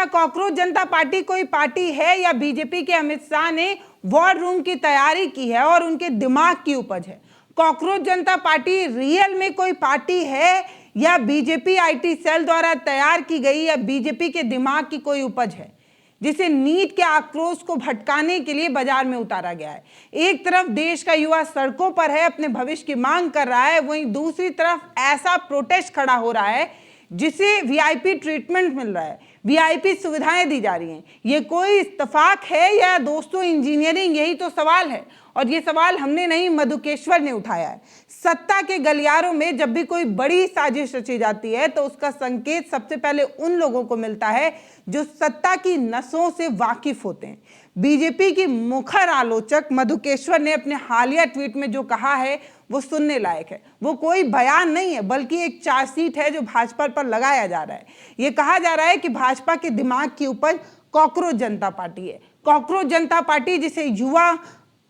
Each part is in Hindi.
कॉकरोच जनता पार्टी कोई पार्टी है या बीजेपी के अमित शाह ने वॉर रूम की तैयारी की है और उनके दिमाग की उपज है? कॉकरोच जनता पार्टी रियल में कोई पार्टी है या बीजेपी आईटी सेल द्वारा तैयार की गई या बीजेपी के दिमाग की कोई उपज है जिसे नीट के आक्रोश को भटकाने के लिए बाजार में उतारा गया है? एक तरफ देश का युवा सड़कों पर है, अपने भविष्य की मांग कर रहा है, वहीं दूसरी तरफ ऐसा प्रोटेस्ट खड़ा हो रहा है जिसे वीआईपी ट्रीटमेंट मिल रहा है, वीआईपी सुविधाएं दी जा रही हैं। ये कोई इत्तेफाक है या दोस्तों इंजीनियरिंग? यही तो सवाल है और ये सवाल हमने नहीं, मधुकेश्वर ने उठाया है। सत्ता के गलियारों में जब भी कोई बड़ी साजिश रची जाती है तो उसका संकेत सबसे पहले उन लोगों को मिलता है जो सत्ता की नसों से वाकिफ होते हैं। बीजेपी की मुखर आलोचक मधुकेश्वर ने अपने हालिया ट्वीट में जो कहा है वो सुनने लायक है। वो कोई बयान नहीं है बल्कि एक चार्जशीट है जो भाजपा पर लगाया जा रहा है। ये कहा जा रहा है कि भाजपा के दिमाग की उपज कॉकरोच जनता पार्टी है। कॉकरोच जनता पार्टी जिसे युवा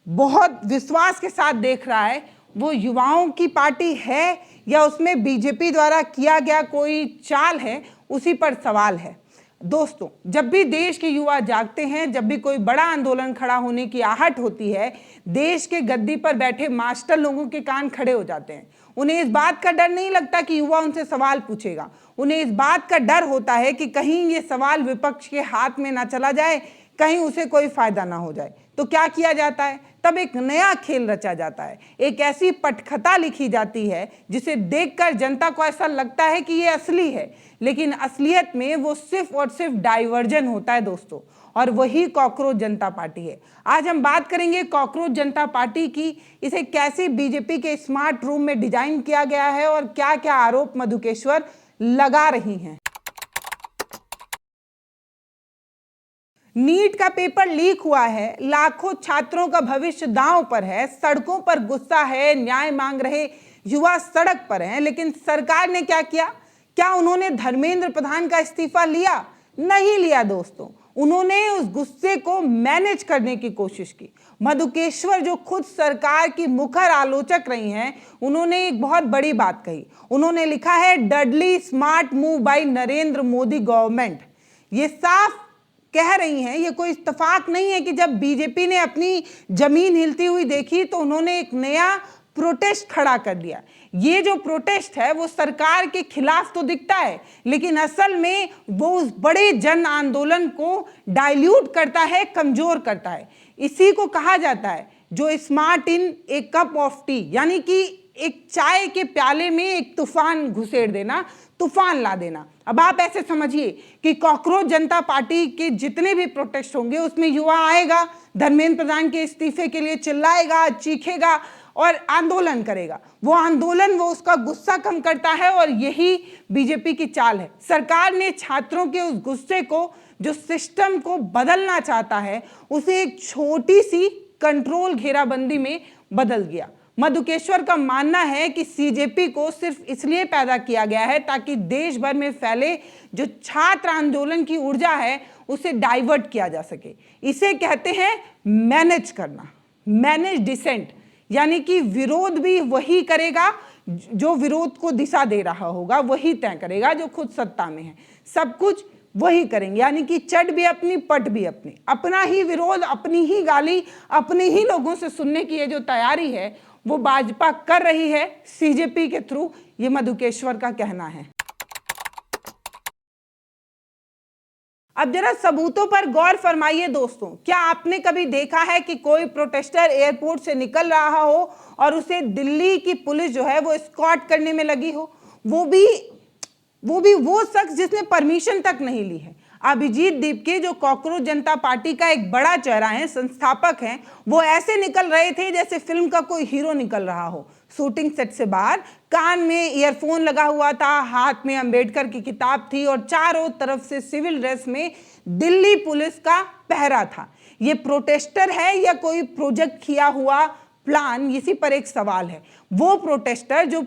बहुत विश्वास के साथ देख रहा है, वो युवाओं की पार्टी है या उसमें बीजेपी द्वारा किया गया कोई चाल है, उसी पर सवाल है। दोस्तों, जब भी देश के युवा जागते हैं, जब भी कोई बड़ा आंदोलन खड़ा होने की आहट होती है, देश के गद्दी पर बैठे मास्टर लोगों के कान खड़े हो जाते हैं। उन्हें इस बात का डर नहीं लगता कि युवा उनसे सवाल पूछेगा, उन्हें इस बात का डर होता है कि कहीं ये सवाल विपक्ष के हाथ में ना चला जाए, कहीं उसे कोई फायदा ना हो जाए। तो क्या किया जाता है? तब एक नया खेल रचा जाता है, एक ऐसी पटकथा लिखी जाती है जिसे देखकर जनता को ऐसा लगता है कि ये असली है, लेकिन असलियत में वो सिर्फ और सिर्फ डाइवर्जन होता है दोस्तों। और वही कॉकरोच जनता पार्टी है। आज हम बात करेंगे कॉकरोच जनता पार्टी की, इसे कैसे बीजेपी के स्मार्ट रूम में डिजाइन किया गया है और क्या क्या आरोप मधुकेश्वर लगा रही हैं। नीट का पेपर लीक हुआ है, लाखों छात्रों का भविष्य दांव पर है, सड़कों पर गुस्सा है, न्याय मांग रहे युवा सड़क पर हैं, लेकिन सरकार ने क्या किया? क्या उन्होंने धर्मेंद्र प्रधान का इस्तीफा लिया? नहीं लिया दोस्तों। उन्होंने उस गुस्से को मैनेज करने की कोशिश की। मधुकेश्वर जो खुद सरकार की मुखर आलोचक रही हैं, उन्होंने एक बहुत बड़ी बात कही। उन्होंने लिखा है Dudley smart move by Narendra Modi government. ये साफ कह रही हैं, ये कोई इत्तेफाक नहीं है कि जब बीजेपी ने अपनी जमीन हिलती हुई देखी तो उन्होंने एक नया प्रोटेस्ट खड़ा कर दिया। ये जो प्रोटेस्ट है वो सरकार के खिलाफ तो दिखता है, लेकिन असल में वो उस बड़े जन आंदोलन को डाइल्यूट करता है, कमजोर करता है। इसी को कहा जाता है जो smart in A cup of T, यानी कि एक चाय के प्याले में एक तूफान घुसेड़ देना, तूफान ला देना। अब आप ऐसे समझिए कि कॉकरोच जनता पार्टी के जितने भी प्रोटेस्ट होंगे उसमें युवा आएगा, धर्मेंद्र प्रधान के इस्तीफे के लिए चिल्लाएगा, चीखेगा और आंदोलन करेगा। वो आंदोलन, वो उसका गुस्सा कम करता है और यही बीजेपी की चाल है। सरकार ने छात्रों के उस गुस्से को, जो सिस्टम को बदलना चाहता है, उसे एक छोटी सी कंट्रोल घेराबंदी में बदल दिया। मधुकेश्वर का मानना है कि सीजेपी को सिर्फ इसलिए पैदा किया गया है ताकि देश भर में फैले जो छात्र आंदोलन की ऊर्जा है उसे डाइवर्ट किया जा सके। इसे कहते हैं मैनेज करना, मैनेज डिसेंट, यानी कि विरोध भी वही करेगा जो विरोध को दिशा दे रहा होगा, वही तय करेगा जो खुद सत्ता में है। सब कुछ वही करेंगे, यानी कि चट भी अपनी, पट भी अपनी, अपना ही विरोध, अपनी ही गाली, अपने ही लोगों से सुनने की ये जो तैयारी है वो भाजपा कर रही है सीजेपी के थ्रू, ये मधुकेश्वर का कहना है। अब जरा सबूतों पर गौर फरमाइए दोस्तों। क्या आपने कभी देखा है कि कोई प्रोटेस्टर एयरपोर्ट से निकल रहा हो और उसे दिल्ली की पुलिस जो है वो एस्कॉर्ट करने में लगी हो? वो भी वो शख्स जिसने परमिशन तक नहीं ली है। अभिजीत दीपके जो कॉकरोच जनता पार्टी का एक बड़ा चेहरा है, संस्थापक हैं, वो ऐसे निकल रहे थे जैसे फिल्म का कोई हीरो निकल रहा हो। शूटिंग सेट से बाहर कान में ईयरफोन लगा हुआ था, हाथ में अंबेडकर की किताब थी और चारों तरफ से सिविल ड्रेस में दिल्ली पुलिस का पहरा था। ये प्रोटेस्टर है या कोई प्रोजेक्ट किया हुआ प्लान, इसी पर एक सवाल है। वो प्रोटेस्टर जो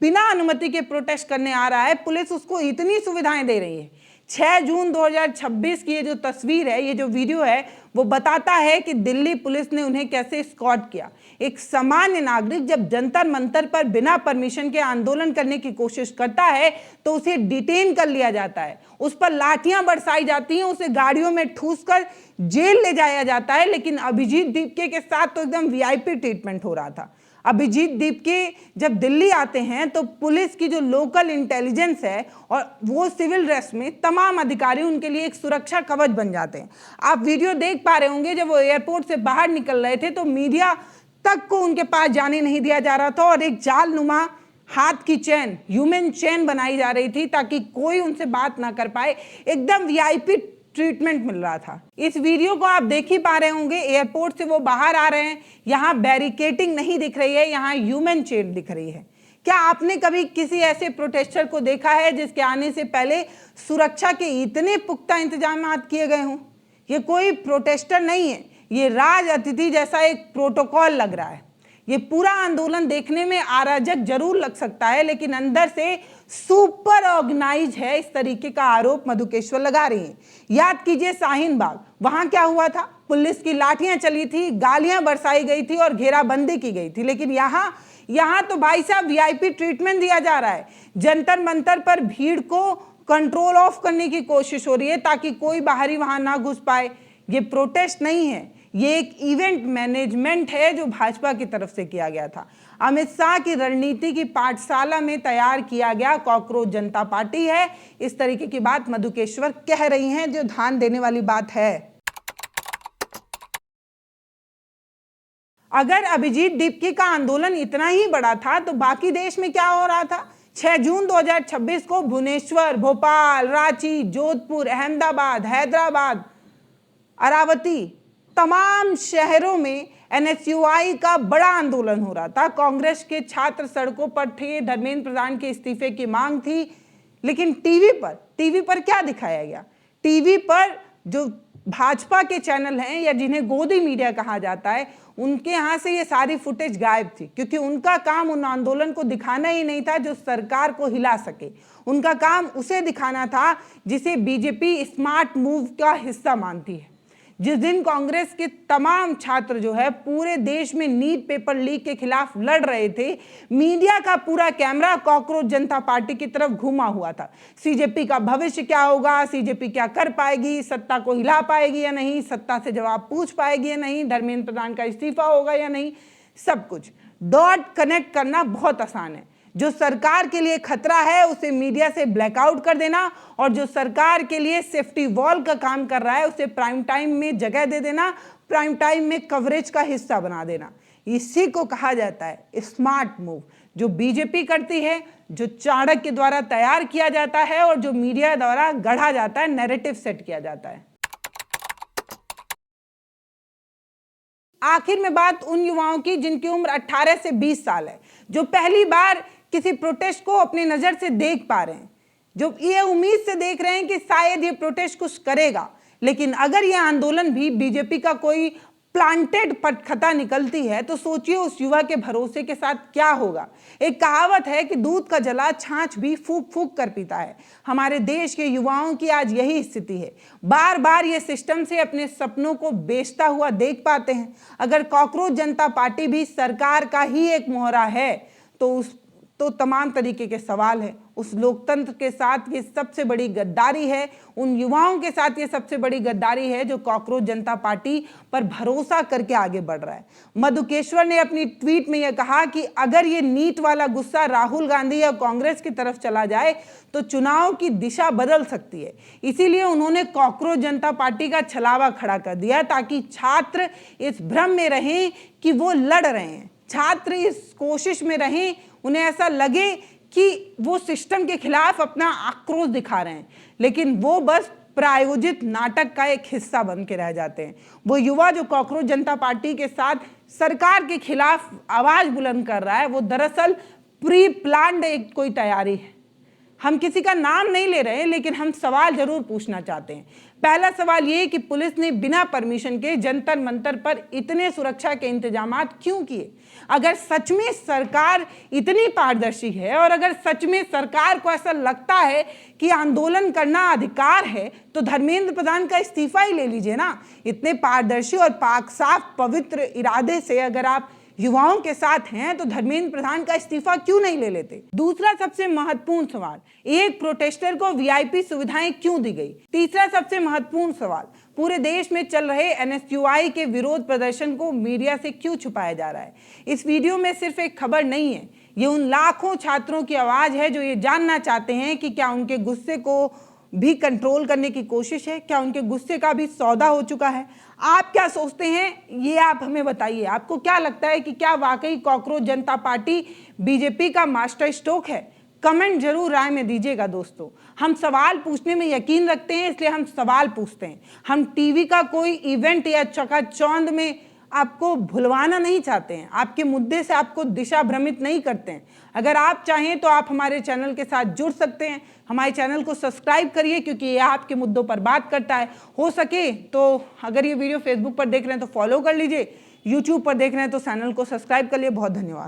बिना अनुमति के प्रोटेस्ट करने आ रहा है, पुलिस उसको इतनी सुविधाएं दे रही है, 6 जून 2026 की ये जो तस्वीर है, ये जो वीडियो है, वो बताता है कि दिल्ली पुलिस ने उन्हें कैसे एस्कॉर्ट किया। एक सामान्य नागरिक जब जंतर मंतर पर बिना परमिशन के आंदोलन करने की कोशिश करता है तो उसे डिटेन कर लिया जाता है, उस पर लाठियां बरसाई जाती हैं, उसे गाड़ियों में ठूस कर जेल ले जाया जाता है। लेकिन अभिजीत दीपके के साथ तो एकदम वीआईपी ट्रीटमेंट हो रहा था। अभिजीत दीपके जब दिल्ली आते हैं तो पुलिस की जो लोकल इंटेलिजेंस है और वो सिविल ड्रेस में तमाम अधिकारी उनके लिए एक सुरक्षा कवच बन जाते हैं। आप वीडियो देख पा रहे होंगे, जब वो एयरपोर्ट से बाहर निकल रहे थे तो मीडिया तक को उनके पास जाने नहीं दिया जा रहा था और एक जाल नुमा हाथ की चेन, ह्यूमन चेन बनाई जा रही थी ताकि कोई उनसे बात ना कर पाए। एकदम वीआईपी ट्रीटमेंट मिल रहा था। इस वीडियो को आप देख ही पा रहे होंगे, एयरपोर्ट से वो बाहर आ रहे हैं, यहाँ बैरिकेटिंग नहीं दिख रही है, यहाँ ह्यूमन चेन दिख रही है। क्या आपने कभी किसी ऐसे प्रोटेस्टर को देखा है जिसके आने से पहले सुरक्षा के इतने पुख्ता इंतजाम किए गए हों? ये कोई प्रोटेस्टर नहीं है, ये राज अतिथि जैसा एक प्रोटोकॉल लग रहा है। ये पूरा आंदोलन देखने में अराजक जरूर लग सकता है, लेकिन अंदर से सुपर ऑर्गेनाइज है, इस तरीके का आरोप मधुकेश्वर लगा रही हैं। याद कीजिए शाहीन बाग, वहां क्या हुआ था? पुलिस की लाठियां चली थी, गालियां बरसाई गई थी और घेराबंदी की गई थी। लेकिन यहाँ तो भाई साहब वीआईपी ट्रीटमेंट दिया जा रहा है। जंतर मंतर पर भीड़ को कंट्रोल ऑफ करने की कोशिश हो रही है ताकि कोई बाहरी वहां ना घुस पाए। ये प्रोटेस्ट नहीं है, ये एक इवेंट मैनेजमेंट है जो भाजपा की तरफ से किया गया था। अमित शाह की रणनीति की पाठशाला में तैयार किया गया कॉकरोच जनता पार्टी है। इस तरीके की बात मधुकेश्वर कह रही हैं, जो ध्यान देने वाली बात है। अगर अभिजीत दीपके का आंदोलन इतना ही बड़ा था तो बाकी देश में क्या हो रहा था? 6 जून 2026 को भुवनेश्वर, भोपाल, रांची, जोधपुर, अहमदाबाद, हैदराबाद, अरावती, तमाम शहरों में एनएसयूआई का बड़ा आंदोलन हो रहा था। कांग्रेस के छात्र सड़कों पर थे, धर्मेंद्र प्रधान के इस्तीफे की मांग थी। लेकिन टीवी पर क्या दिखाया गया? टीवी पर जो भाजपा के चैनल हैं या जिन्हें गोदी मीडिया कहा जाता है, उनके यहाँ से ये सारी फुटेज गायब थी, क्योंकि उनका काम उन आंदोलन को दिखाना ही नहीं था जो सरकार को हिला सके। उनका काम उसे दिखाना था जिसे बीजेपी स्मार्ट मूव का हिस्सा मानती है। जिस दिन कांग्रेस के तमाम छात्र जो है पूरे देश में नीट पेपर लीक के खिलाफ लड़ रहे थे, मीडिया का पूरा कैमरा कॉकरोच जनता पार्टी की तरफ घुमा हुआ था। सीजेपी का भविष्य क्या होगा, सीजेपी क्या कर पाएगी, सत्ता को हिला पाएगी या नहीं, सत्ता से जवाब पूछ पाएगी या नहीं, धर्मेंद्र प्रधान का इस्तीफा होगा या नहीं, सब कुछ डॉट कनेक्ट करना बहुत आसान है। जो सरकार के लिए खतरा है उसे मीडिया से ब्लैकआउट कर देना, और जो सरकार के लिए सेफ्टी वॉल का काम कर रहा है उसे प्राइम टाइम में जगह दे देना, प्राइम टाइम में कवरेज का हिस्सा बना देना। इसी को कहा जाता है स्मार्ट मूव, जो बीजेपी करती है, जो चाणक्य के द्वारा तैयार किया जाता है और जो मीडिया द्वारा गढ़ा जाता है, नैरेटिव सेट किया जाता है। आखिर में बात उन युवाओं की जिनकी उम्र 18 से 20 साल है, जो पहली बार किसी प्रोटेस्ट को अपनी नजर से देख पा रहे हैं, जो ये उम्मीद से देख रहे हैं कि शायद ये प्रोटेस्ट कुछ करेगा। लेकिन अगर ये आंदोलन भी बीजेपी का कोई प्लांटेड पटखता निकलती है तो सोचिए उस युवा के भरोसे के साथ क्या होगा। एक कहावत है कि दूध का जला छाछ भी फूक फूक कर पीता है। हमारे देश के युवाओं की आज यही स्थिति है। बार बार ये सिस्टम से अपने सपनों को बेचता हुआ देख पाते हैं। अगर कॉकरोच जनता पार्टी भी सरकार का ही एक मोहरा है तो तमाम तरीके के सवाल हैं। उस लोकतंत्र के साथ ये सबसे बड़ी गद्दारी है, उन युवाओं के साथ ये सबसे बड़ी गद्दारी है जो कॉकरोच जनता पार्टी पर भरोसा करके आगे बढ़ रहा है। मधुकेश्वर ने अपनी ट्वीट में यह कहा कि अगर ये नीट वाला गुस्सा राहुल गांधी या कांग्रेस की तरफ चला जाए तो चुनाव की दिशा बदल सकती है। इसीलिए उन्होंने कॉकरोच जनता पार्टी का छलावा खड़ा कर दिया ताकि छात्र इस भ्रम में रहें कि वो लड़ रहे हैं, छात्र इस कोशिश में रहें, उन्हें ऐसा लगे कि वो सिस्टम के खिलाफ अपना आक्रोश दिखा रहे हैं, लेकिन वो बस प्रायोजित नाटक का एक हिस्सा बन के रह जाते हैं। वो युवा जो कॉकरोच जनता पार्टी के साथ सरकार के खिलाफ आवाज बुलंद कर रहा है, वो दरअसल प्री प्लान्ड एक कोई तैयारी है। हम किसी का नाम नहीं ले रहे हैं, लेकिन हम सवाल जरूर पूछना चाहते हैं। पहला सवाल ये कि पुलिस ने बिना परमिशन के जंतर मंतर पर इतने सुरक्षा के इंतजामात क्यों किए? अगर सच में सरकार इतनी पारदर्शी है और अगर सच में सरकार को ऐसा लगता है कि आंदोलन करना अधिकार है, तो धर्मेंद्र प्रधान का इस्तीफा ही ले लीजिए ना। इतने पारदर्शी और पाक साफ पवित्र इरादे से अगर आप युवाओं के साथ हैं तो धर्मेंद्र प्रधान का इस्तीफा क्यों नहीं ले लेते? दूसरा सबसे महत्वपूर्ण सवाल, एक प्रोटेस्टर को वीआईपी सुविधाएं क्यों दी गई? तीसरा सबसे महत्वपूर्ण सवाल, पूरे देश में चल रहे एनएसयूआई के विरोध प्रदर्शन को मीडिया से क्यों छुपाया जा रहा है? इस वीडियो में सिर्फ एक खबर नहीं है, ये उन लाखों छात्रों की आवाज है जो ये जानना चाहते हैं कि क्या उनके गुस्से को भी कंट्रोल करने की कोशिश है, क्या उनके गुस्से का भी सौदा हो चुका है? आप क्या सोचते हैं, ये आप हमें बताइए। आपको क्या लगता है कि क्या वाकई कॉकरोच जनता पार्टी बीजेपी का मास्टर स्ट्रोक है? कमेंट जरूर राय में दीजिएगा दोस्तों। हम सवाल पूछने में यकीन रखते हैं, इसलिए हम सवाल पूछते हैं। हम टीवी का कोई इवेंट या चकाचौंध में आपको भुलवाना नहीं चाहते हैं, आपके मुद्दे से आपको दिशा भ्रमित नहीं करते हैं। अगर आप चाहें तो आप हमारे चैनल के साथ जुड़ सकते हैं। हमारे चैनल को सब्सक्राइब करिए, क्योंकि ये आपके मुद्दों पर बात करता है। हो सके तो अगर ये वीडियो फेसबुक पर देख रहे हैं तो फॉलो कर लीजिए, यूट्यूब पर देख रहे हैं तो चैनल को सब्सक्राइब कर लिए। बहुत धन्यवाद।